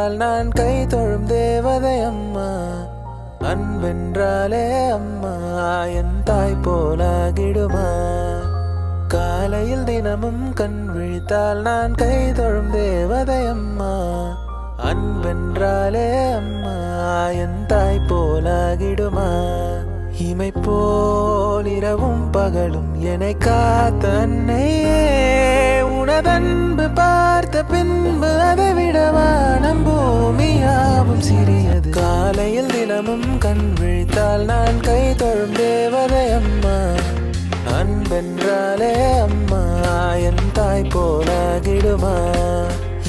விழித்தால் நான் கை தொழும் தேவதை அம்மா. அன்பென்றாலே அம்மா என் தாய் போலாகிடுமா. காலையில் தினமும் கண் விழித்தால் நான் கை தொழும் தேவதை அம்மா. அன்பென்றாலே அம்மா என் தாய் போலாகிடுமா. இமை போல் இரவும் பகலும் என்னை காத்த அன்னையே, உனதன்பு பார்த்த பின்பு அதை விடவா நம் பூமியாவும் சிறியது. காலையில் தினமும் கண் விழித்தால் நான் கை தொழும் தேவதை அம்மா. அன்பென்றாலே அம்மா என் தாய் போலாகிடுமா.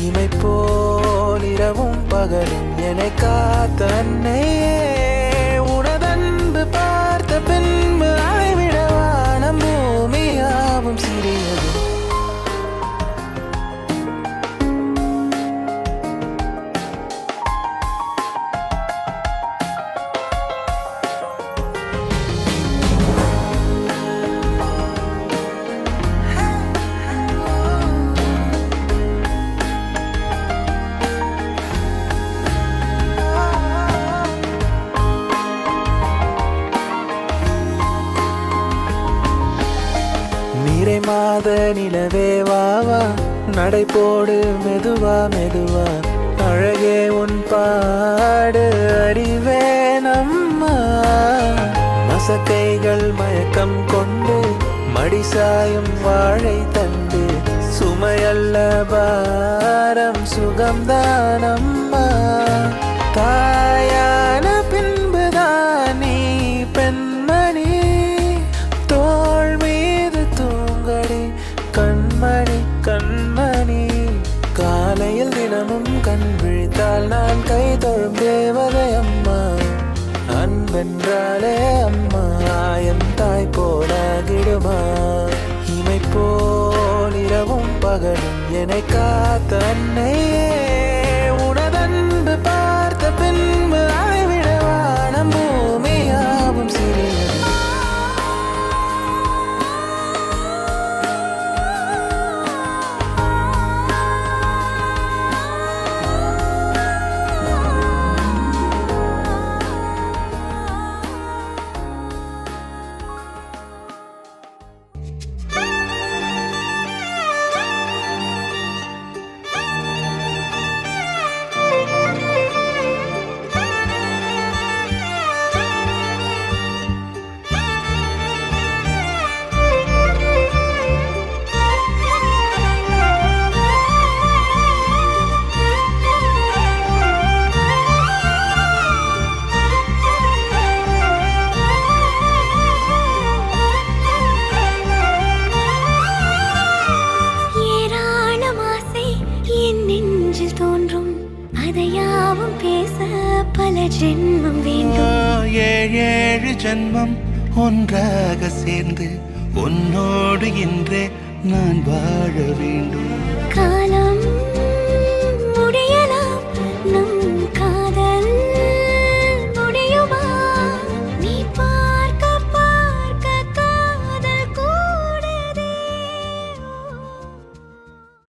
இமை போல் இரவும் பகலும் என்னை காத்த அன்னையே, உனதன்பு பார்த்த பின்பு அதை விடவா நம் பூமியாவும் சிறியது. நீரை மாத நிலவே வாவா, நடை போடு மெதுவா மெதுவா, அழகே உன் பாடு அறிவே நம்மா. மசக்கைகள் மயக்கம் கொண்டு மடிசாயும் வாழை தண்டு, சுமையல்ல பாரம் சுகம்தானம்மா. தாயான பின்புதான் நீ பெண்மணி, தோள் மீது தூங்கடி கண்மணி கண்மணி. காலையில் தினமும் கண் விழித்தால் நான் கை தொழும் தேவதை அம்மா. அன்பென்றாலே அம்மா என் தாய் போலாகிடுமா. இமை போல் இரவும் பகலும் என்னை காத்த அன்னையே, உனதன்பு பார்த்த பின்பு அதை விடவா நம் பூமியாவும் சிறியது. ஜென்மம் வேண்டும், ஏழு ஜென்மம் ஒன்றாக சேர்ந்து உன்னோடு இன்றே நான் வாழ வேண்டும். காலம்